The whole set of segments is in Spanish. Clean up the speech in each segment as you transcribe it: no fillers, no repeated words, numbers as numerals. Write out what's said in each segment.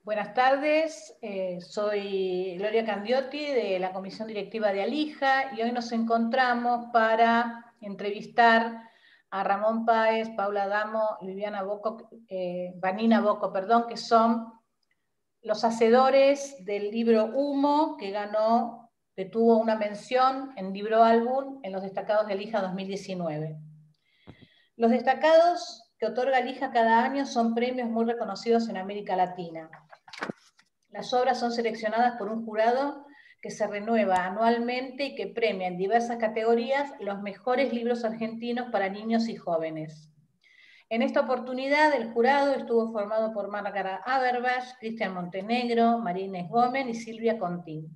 Buenas tardes, soy Gloria Candiotti de la Comisión Directiva de Alija y hoy nos encontramos para entrevistar a Ramón Páez, Paula Adamo y Vanina Bocco, que son los hacedores del libro Humo, que tuvo una mención en Libro Álbum en los destacados de Alija 2019. Los destacados que otorga Alija cada año son premios muy reconocidos en América Latina. Las obras son seleccionadas por un jurado que se renueva anualmente y que premia en diversas categorías los mejores libros argentinos para niños y jóvenes. En esta oportunidad, el jurado estuvo formado por Márgara Haberbach, Cristian Montenegro, María Inés Gómez y Silvia Contín.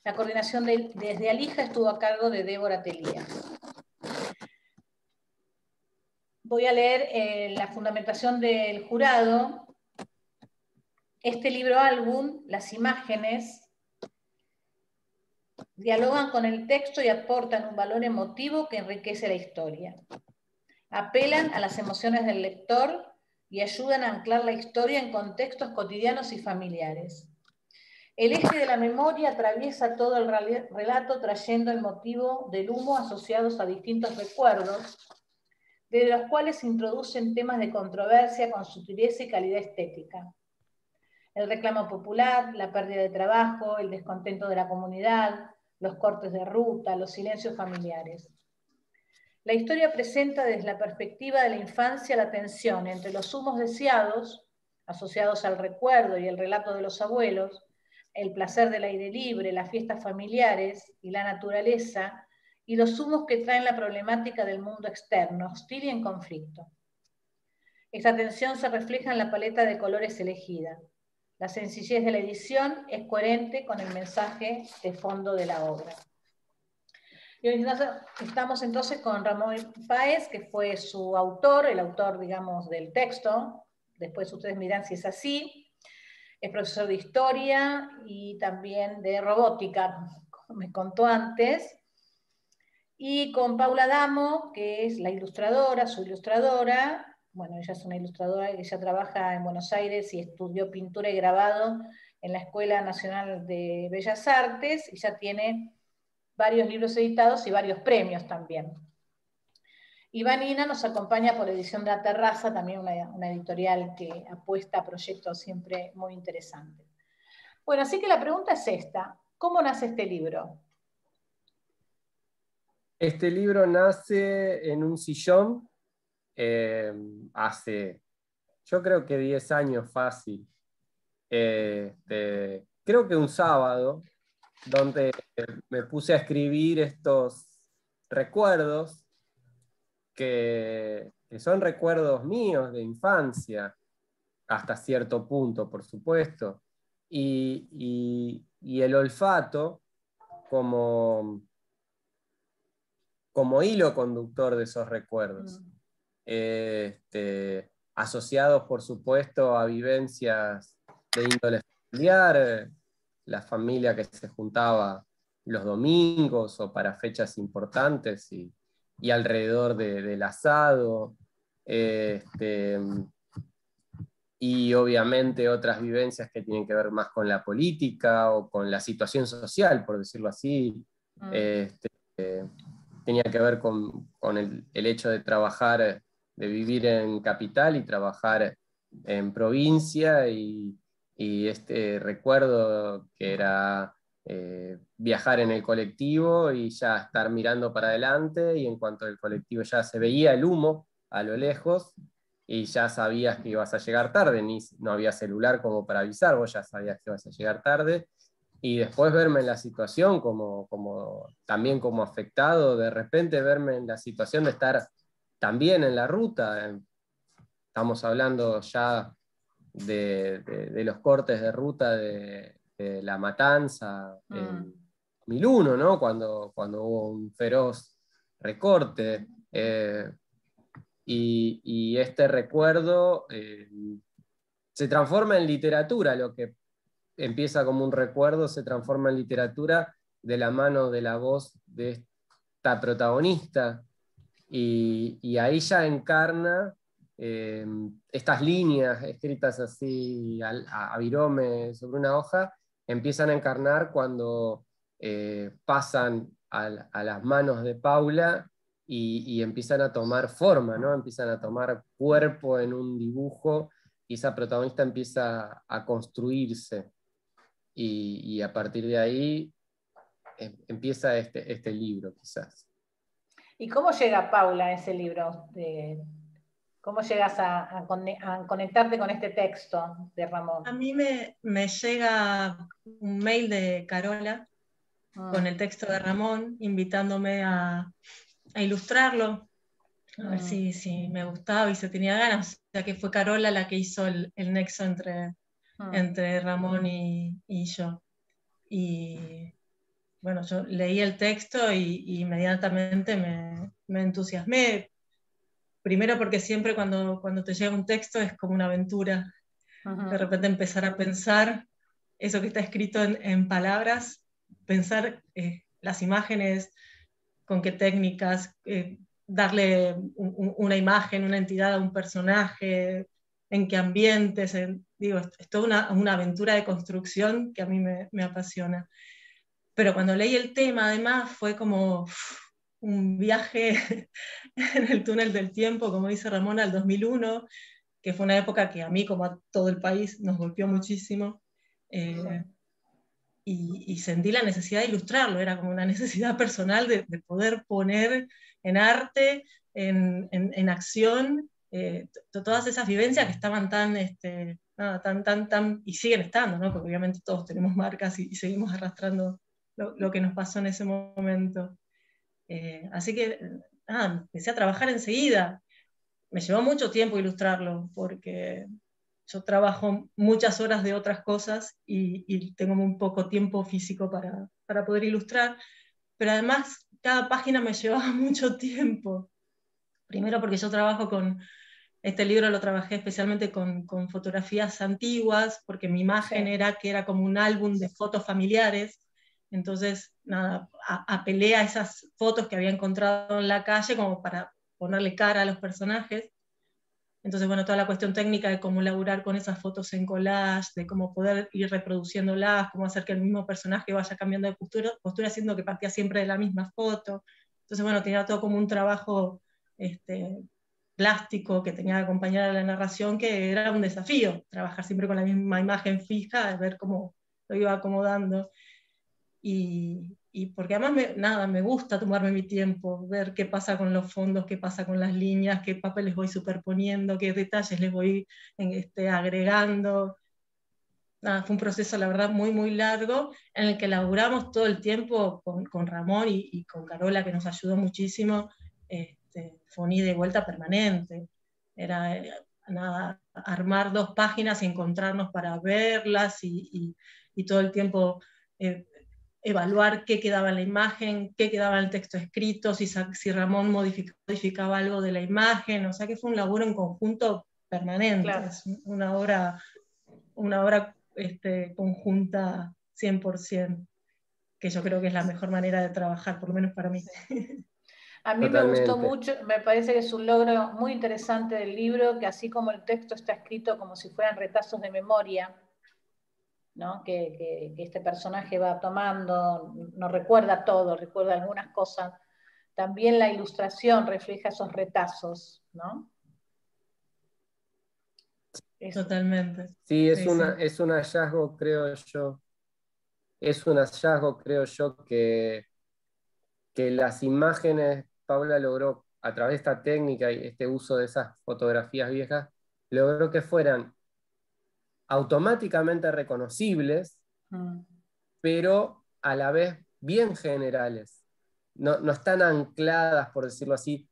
La coordinación desde Alija estuvo a cargo de Débora Telía. Voy a leer la fundamentación del jurado. Este libro álbum, las imágenes, dialogan con el texto y aportan un valor emotivo que enriquece la historia. Apelan a las emociones del lector y ayudan a anclar la historia en contextos cotidianos y familiares. El eje de la memoria atraviesa todo el relato trayendo el motivo del humo asociados a distintos recuerdos, de los cuales se introducen temas de controversia con sutileza y calidad estética. El reclamo popular, la pérdida de trabajo, el descontento de la comunidad, los cortes de ruta, los silencios familiares. La historia presenta desde la perspectiva de la infancia la tensión entre los humos deseados, asociados al recuerdo y el relato de los abuelos, el placer del aire libre, las fiestas familiares y la naturaleza, y los humos que traen la problemática del mundo externo, hostil y en conflicto. Esta tensión se refleja en la paleta de colores elegida. La sencillez de la edición es coherente con el mensaje de fondo de la obra. Y hoy estamos entonces con Ramón Páez, que fue su autor, el autor, digamos, del texto. Después ustedes miran si es así. Es profesor de historia y también de robótica, como me contó antes. Y con Paula Adamo, que es la ilustradora, su ilustradora. Bueno, ella es una ilustradora que ya trabaja en Buenos Aires y estudió pintura y grabado en la Escuela Nacional de Bellas Artes y ya tiene varios libros editados y varios premios también. Y Vanina nos acompaña por Edición de la Terraza, también una editorial que apuesta a proyectos siempre muy interesantes. Bueno, así que la pregunta es esta: ¿cómo nace este libro? Este libro nace en un sillón hace, yo creo que 10 años fácil. Creo que un sábado, donde me puse a escribir estos recuerdos, que son recuerdos míos de infancia, hasta cierto punto, por supuesto, y el olfato como hilo conductor de esos recuerdos, asociados, por supuesto, a vivencias de índole familiar, la familia que se juntaba los domingos o para fechas importantes y alrededor del asado, y obviamente otras vivencias que tienen que ver más con la política o con la situación social, por decirlo así. Tenía que ver con el hecho de trabajar, de vivir en capital y trabajar en provincia, y este recuerdo que era viajar en el colectivo y ya estar mirando para adelante, y en cuanto el colectivo ya se veía el humo a lo lejos y ya sabías que ibas a llegar tarde, no había celular como para avisar, vos ya sabías que ibas a llegar tarde. Y después verme en la situación también como afectado, de repente verme en la situación de estar también en la ruta. Estamos hablando ya de los cortes de ruta de La Matanza en 2001, ¿no? Cuando hubo un feroz recorte. Y este recuerdo se transforma en literatura. Lo que empieza como un recuerdo se transforma en literatura de la mano de la voz de esta protagonista, y ahí ya encarna estas líneas escritas así a virome sobre una hoja, empiezan a encarnar cuando pasan a las manos de Paula y empiezan a tomar forma, ¿no? Empiezan a tomar cuerpo en un dibujo y esa protagonista empieza a construirse. Y a partir de ahí empieza este libro, quizás. ¿Y cómo llega Paula a ese libro? ¿Cómo llegas a conectarte con este texto de Ramón? A mí me llega un mail de Carola con el texto de Ramón, invitándome a ilustrarlo, a ver si me gustaba y si tenía ganas. O sea que fue Carola la que hizo el nexo entre Ramón y yo. Y bueno, yo leí el texto y inmediatamente me entusiasmé. Primero porque siempre cuando te llega un texto es como una aventura. De repente empezar a pensar eso que está escrito en palabras, pensar las imágenes, con qué técnicas, darle una imagen, una entidad a un personaje, en qué ambientes. Digo, es toda una aventura de construcción que a mí me apasiona. Pero cuando leí el tema, además, fue como un viaje en el túnel del tiempo, como dice Ramón, al 2001, que fue una época que a mí, como a todo el país, nos golpeó muchísimo. Y sentí la necesidad de ilustrarlo, era como una necesidad personal de poder poner en arte, en acción, todas esas vivencias que estaban tan, y siguen estando, ¿no? Porque obviamente todos tenemos marcas y seguimos arrastrando lo que nos pasó en ese momento. Así que, empecé a trabajar enseguida. Me llevó mucho tiempo ilustrarlo, porque yo trabajo muchas horas de otras cosas y tengo muy poco tiempo físico para poder ilustrar, pero además cada página me llevaba mucho tiempo. Primero porque yo trabajo este libro lo trabajé especialmente con fotografías antiguas, porque mi imagen era que era como un álbum de fotos familiares. Entonces, nada, apelé a esas fotos que había encontrado en la calle como para ponerle cara a los personajes. Entonces, bueno, toda la cuestión técnica de cómo laburar con esas fotos en collage, de cómo poder ir reproduciéndolas, cómo hacer que el mismo personaje vaya cambiando de postura siendo que partía siempre de la misma foto. Entonces, bueno, tenía todo como un trabajo plástico que tenía que acompañar a la narración, que era un desafío, trabajar siempre con la misma imagen fija, ver cómo lo iba acomodando. Y porque además me gusta tomarme mi tiempo, ver qué pasa con los fondos, qué pasa con las líneas, qué papeles voy superponiendo, qué detalles les voy agregando. Nada, fue un proceso, la verdad, muy, muy largo, en el que laburamos todo el tiempo con Ramón y con Carola, que nos ayudó muchísimo. Fue un ida y vuelta permanente. Era nada, armar 2 páginas y encontrarnos para verlas y todo el tiempo evaluar qué quedaba en la imagen, qué quedaba en el texto escrito, si Ramón modificaba algo de la imagen. O sea que fue un laburo en conjunto permanente. Claro. Es una obra conjunta 100%, que yo creo que es la mejor manera de trabajar, por lo menos para mí. A mí me gustó mucho, me parece que es un logro muy interesante del libro, que así como el texto está escrito como si fueran retazos de memoria, ¿no? que este personaje va tomando, no recuerda todo, recuerda algunas cosas, también la ilustración refleja esos retazos, ¿no? Totalmente. Sí, es un hallazgo, creo yo. Es un hallazgo, creo yo, que las imágenes, Paula logró, a través de esta técnica y este uso de esas fotografías viejas, logró que fueran automáticamente reconocibles, pero a la vez bien generales. No están ancladas, por decirlo así,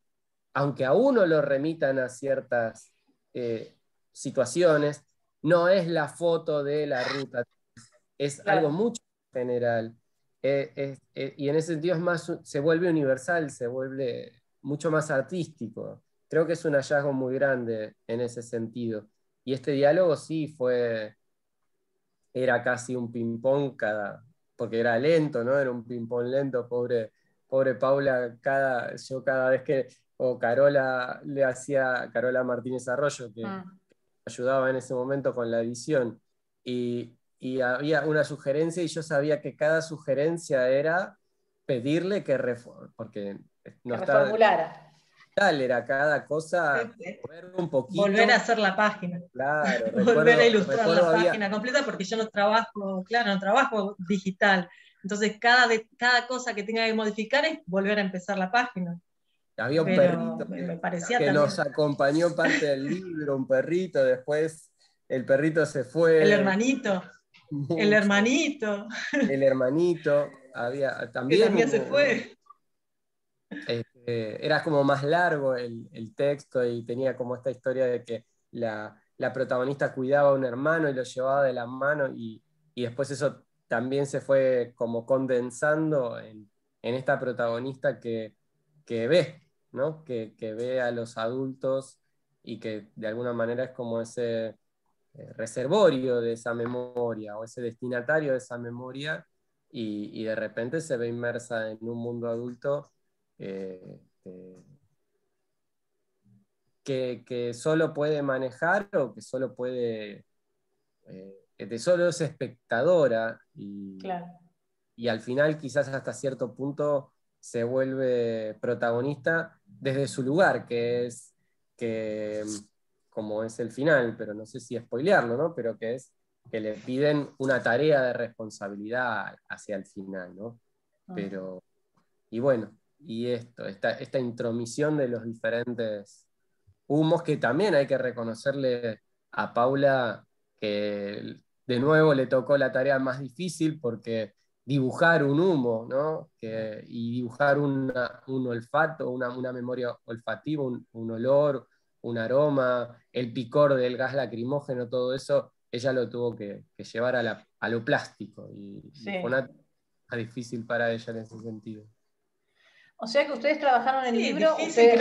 aunque a uno lo remitan a ciertas situaciones, no es la foto de la ruta, es algo mucho más general. Y en ese sentido se vuelve universal, se vuelve mucho más artístico. Creo que es un hallazgo muy grande en ese sentido. Y este diálogo sí era casi un ping-pong porque era lento, ¿no? Era un ping-pong lento, pobre pobre Paula, yo cada vez que, o Carola Martínez Arroyo, que ayudaba en ese momento con la edición, y había una sugerencia y yo sabía que cada sugerencia era pedirle porque no que estaba reformulara. tal, era cada cosa, mover un poquito. Volver a hacer la página. Claro, Volver a ilustrar la había, página completa, porque yo no trabajo digital. Entonces, cada cosa que tenga que modificar es volver a empezar la página. había un Pero perrito me parecía que también. nos acompañó parte del libro, un perrito, después el perrito se fue. El hermanito. Mucho. El hermanito. El hermanito, había también. Que también se fue. Era como más largo el texto y tenía como esta historia de que la protagonista cuidaba a un hermano y lo llevaba de la mano y después eso también se fue como condensando en esta protagonista que ve, ¿no? Que ve a los adultos y que de alguna manera es como ese reservorio de esa memoria o ese destinatario de esa memoria y de repente se ve inmersa en un mundo adulto que solo puede manejar o que solo puede, que solo es espectadora Claro. y al final quizás hasta cierto punto se vuelve protagonista desde su lugar, que es que, como es el final, pero no sé si spoilearlo, ¿no? Pero que es que le piden una tarea de responsabilidad hacia el final, ¿no? Pero, y bueno, y esta intromisión de los diferentes humos que también hay que reconocerle a Paula que de nuevo le tocó la tarea más difícil porque dibujar un humo, ¿no? Y dibujar un olfato, una memoria olfativa, un olor, un aroma, el picor del gas lacrimógeno, todo eso, ella lo tuvo que llevar a lo plástico y fue una tarea difícil para ella en ese sentido. O sea que ustedes trabajaron el libro, difícil,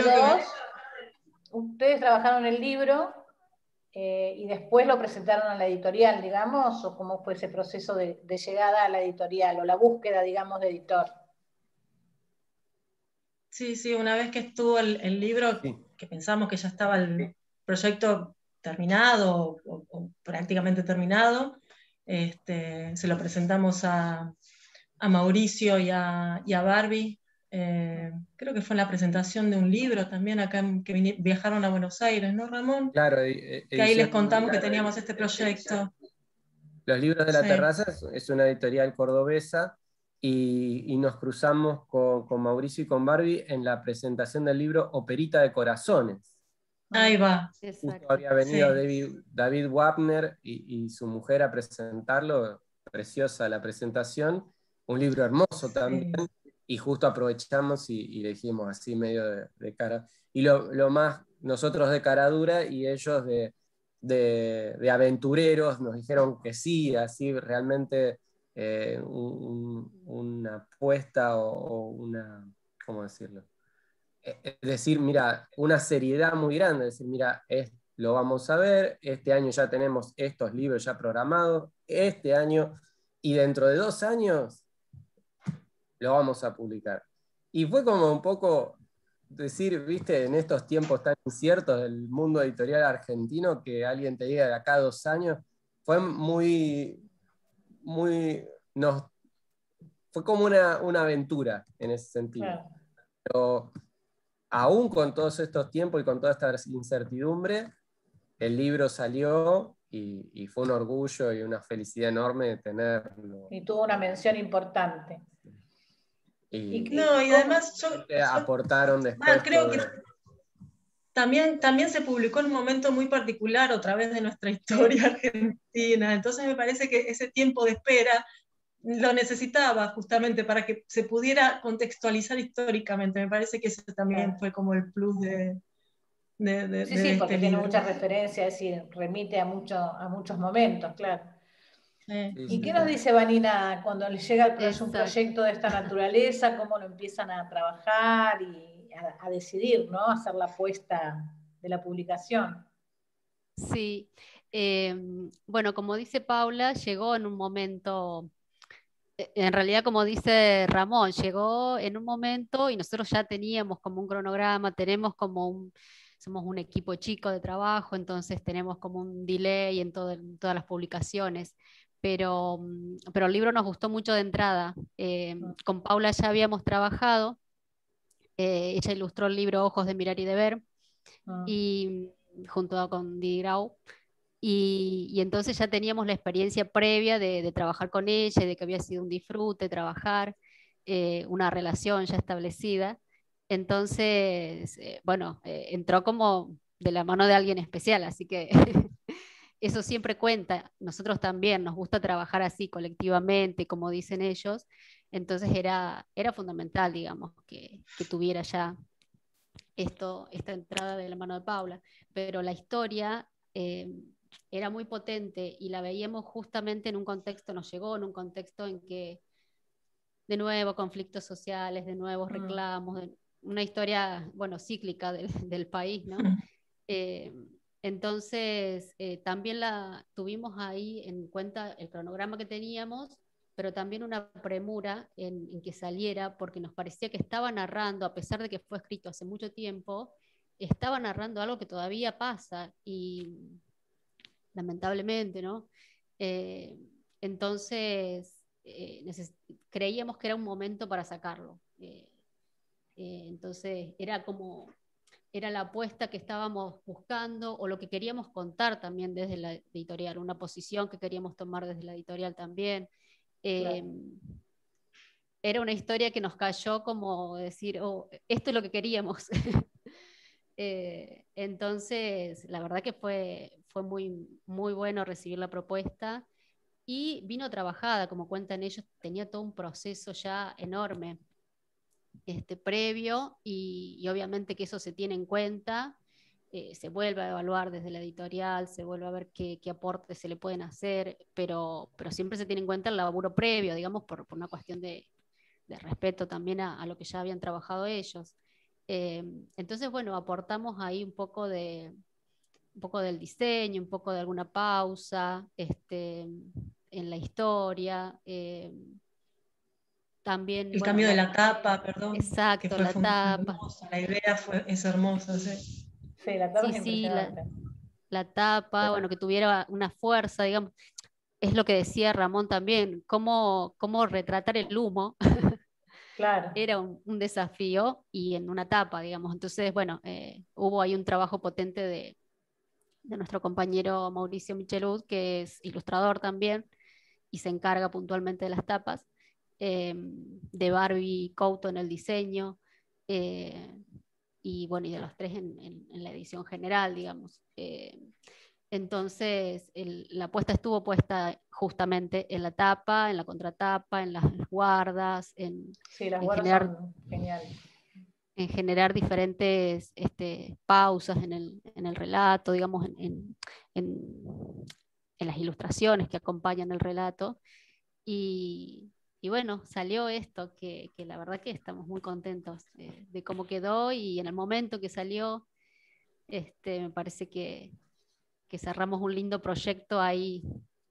ustedes trabajaron el libro y después lo presentaron a la editorial, digamos, o cómo fue ese proceso de llegada a la editorial o la búsqueda, digamos, de editor. Sí, una vez que estuvo el libro, Sí. que pensamos que ya estaba el proyecto terminado o prácticamente terminado, se lo presentamos a Mauricio y a Barbie. Creo que fue en la presentación de un libro también acá que viajaron a Buenos Aires, ¿no, Ramón? Claro, que ahí les contamos que teníamos este proyecto. Los Libros de la Terraza es una editorial cordobesa y nos cruzamos con Mauricio y con Barbie en la presentación del libro Operita de Corazones. Ahí va. Justo había venido David Wapner y su mujer a presentarlo, preciosa la presentación, un libro hermoso también, y justo aprovechamos y le dijimos así medio de cara. Y lo más, nosotros de cara dura y ellos de aventureros nos dijeron que sí, así realmente una apuesta o una, ¿cómo decirlo? Es decir, mira, una seriedad muy grande, es decir, mira, lo vamos a ver, este año ya tenemos estos libros ya programados, este año, y dentro de 2 años lo vamos a publicar. Y fue como un poco decir, viste, en estos tiempos tan inciertos del mundo editorial argentino, que alguien te diga de acá a 2 años, fue fue como una aventura en ese sentido. Claro. Pero aún con todos estos tiempos y con toda esta incertidumbre, el libro salió y fue un orgullo y una felicidad enorme de tenerlo. Y tuvo una mención importante. Y además aportaron después. Creo que también se publicó en un momento muy particular, otra vez de nuestra historia argentina. Entonces me parece que ese tiempo de espera lo necesitaba justamente para que se pudiera contextualizar históricamente. Me parece que ese también fue como el plus de sí, porque tiene libro. muchas referencias, es decir, remite a muchos momentos, claro. ¿Y qué nos dice Vanina cuando les llega un proyecto de esta naturaleza? ¿Cómo lo empiezan a trabajar y a decidir, ¿no? Hacer la apuesta de la publicación? Sí, bueno, como dice Paula, llegó en un momento En realidad, como dice Ramón, llegó en un momento y nosotros ya teníamos como un cronograma, somos un equipo chico de trabajo, entonces tenemos como un delay en todas las publicaciones. Pero el libro nos gustó mucho de entrada. Con Paula ya habíamos trabajado, ella ilustró el libro Ojos de Mirar y de Ver, y junto con Didi Grau. Y entonces ya teníamos la experiencia previa de trabajar con ella, y de que había sido un disfrute trabajar, una relación ya establecida. Entonces, bueno, entró como de la mano de alguien especial, así que eso siempre cuenta. Nosotros también nos gusta trabajar así colectivamente, como dicen ellos. Entonces era fundamental, digamos, que tuviera ya esta entrada de la mano de Paula. Pero la historia era muy potente y la veíamos justamente en un contexto, nos llegó en un contexto en que, de nuevo, conflictos sociales, de nuevos reclamos, una historia, bueno, cíclica del país, ¿no? Entonces, también tuvimos ahí en cuenta el cronograma que teníamos, pero también una premura en que saliera, porque nos parecía que estaba narrando, a pesar de que fue escrito hace mucho tiempo, estaba narrando algo que todavía pasa, y lamentablemente, ¿no? Eh, entonces, creíamos que era un momento para sacarlo. Entonces, era la apuesta que estábamos buscando, o lo que queríamos contar también desde la editorial, una posición que queríamos tomar desde la editorial también. Claro. Era una historia que nos cayó como decir, oh, esto es lo que queríamos. Entonces, la verdad que fue muy, muy bueno recibir la propuesta, y vino trabajada, como cuentan ellos, tenía todo un proceso ya enorme previo, y obviamente que eso se tiene en cuenta, se vuelve a evaluar desde la editorial, se vuelve a ver qué aportes se le pueden hacer, pero siempre se tiene en cuenta el laburo previo, digamos, por una cuestión de respeto también a lo que ya habían trabajado ellos. Entonces, bueno, aportamos ahí un poco del diseño, un poco de alguna pausa en la historia. También, el bueno, cambio de la tapa, perdón, exacto, que fue la tapa. hermosa, la idea es hermosa, sí. Sí, la tapa Sí, es sí, impresionante. la tapa, bueno, que tuviera una fuerza, digamos, es lo que decía Ramón también, cómo retratar el humo. Claro. Era un desafío, y en una tapa, digamos. Entonces, bueno, hubo ahí un trabajo potente de nuestro compañero Mauricio Michelud, que es ilustrador también, y se encarga puntualmente de las tapas, de Barbie Couto en el diseño, y bueno, y de los tres en la edición general, digamos. Entonces, la apuesta estuvo puesta justamente en la tapa, en la contratapa, en las guardas, sí, las en guardas generar, son geniales. en generar diferentes pausas en el relato, digamos, en las ilustraciones que acompañan el relato. Y bueno, salió esto, que la verdad que estamos muy contentos de cómo quedó, y en el momento que salió, me parece que cerramos un lindo proyecto ahí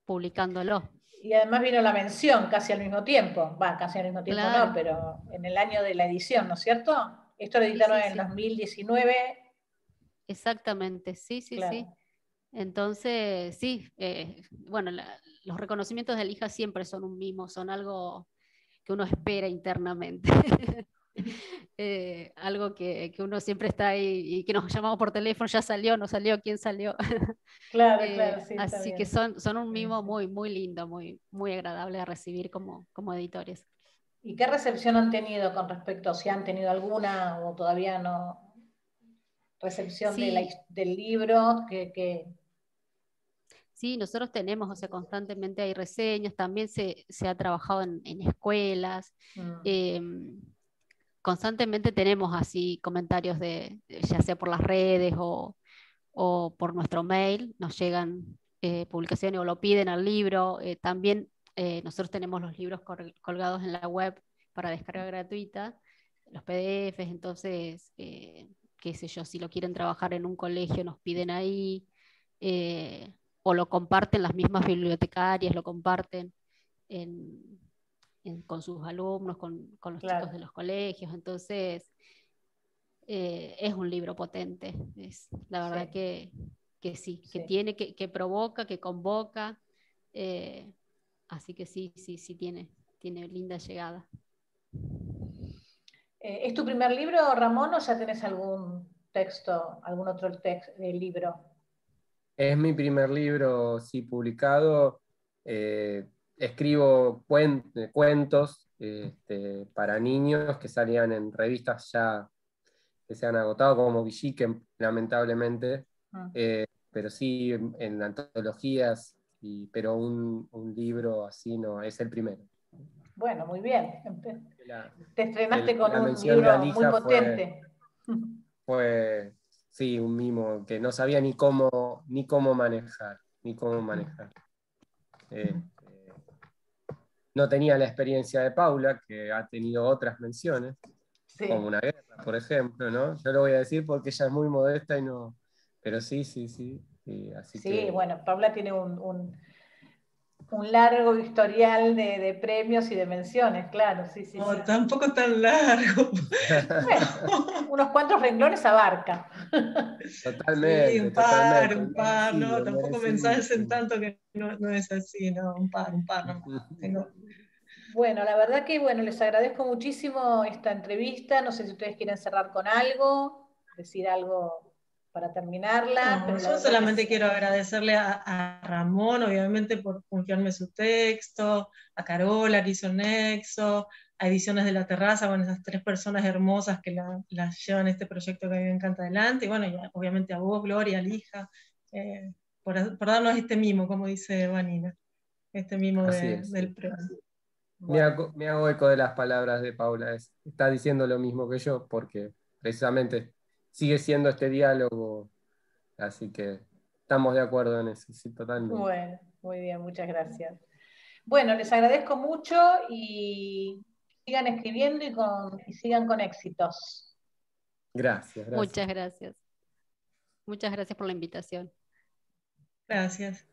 publicándolo. Y además vino la mención casi al mismo tiempo, casi al mismo tiempo claro. No, pero en el año de la edición, ¿no es cierto? Esto lo editaron en el 2019. Exactamente, sí, claro. Sí. Entonces, sí, bueno, los reconocimientos de la hija siempre son un mimo, son algo que uno espera internamente. Algo que uno siempre está ahí, y que nos llamamos por teléfono, ya salió, no salió, quién salió. Claro, claro, sí. Así que son un mimo muy, muy lindo, muy, muy agradable a recibir como editores. ¿Y qué recepción han tenido con respecto, si han tenido alguna o todavía no? Recepción sí. Del libro, Sí, nosotros tenemos, o sea, constantemente hay reseñas, también se ha trabajado en escuelas, constantemente tenemos así comentarios ya sea por las redes o por nuestro mail, nos llegan publicaciones o lo piden al libro. También nosotros tenemos los libros colgados en la web para descarga gratuita, los PDFs, entonces, qué sé yo, si lo quieren trabajar en un colegio nos piden ahí, o lo comparten las mismas bibliotecarias, lo comparten en con sus alumnos, con los Claro. chicos de los colegios. Entonces, es un libro potente. La verdad Sí. que sí, que Sí. tiene, que provoca, que convoca. Así que sí, tiene linda llegada. ¿Es tu primer libro, Ramón, o ya tenés algún texto, algún otro libro? Es mi primer libro, sí, publicado. Escribo cuentos para niños que salían en revistas ya que se han agotado, como Villiquen, lamentablemente. Pero sí en antologías, pero un libro así no, es el primero. Bueno, muy bien. La, Te estrenaste con la un mención de libro muy Alija potente. fue, sí, un mimo que no sabía ni cómo manejar, no tenía la experiencia de Paula, que ha tenido otras menciones, Sí. como Una guerra, por ejemplo, ¿no? Yo lo voy a decir porque ella es muy modesta y no, pero sí, así Sí, que... bueno, Paula tiene un largo historial de premios y de menciones, claro, sí, sí, No, sí. tampoco tan largo. Bueno, unos cuantos renglones abarca. Sí, Totalmente, un par, no, merecido, tampoco mensajes en merecidísimo. tanto que no es así, no, un par nomás. Tengo. Bueno, la verdad que bueno, les agradezco muchísimo esta entrevista. No sé si ustedes quieren cerrar con algo, decir algo para terminarla. No, Pero la yo verdad solamente que... quiero agradecerle a Ramón, obviamente, por confiarme su texto, a que hizo el Nexo, a Ediciones de la Terraza, bueno, esas 3 personas hermosas que las llevan este proyecto que a mí me encanta adelante, y bueno, y obviamente a vos, Gloria, a Lija, por darnos este mimo, como dice Vanina, este mimo Así es. del premio. Bueno. Me hago eco de las palabras de Paula. Está diciendo lo mismo que yo, porque precisamente sigue siendo este diálogo, así que estamos de acuerdo en eso, sí, totalmente. Bueno, muy bien, muchas gracias. Bueno, les agradezco mucho y sigan escribiendo y sigan con éxitos. Gracias. Muchas gracias. Muchas gracias por la invitación. Gracias.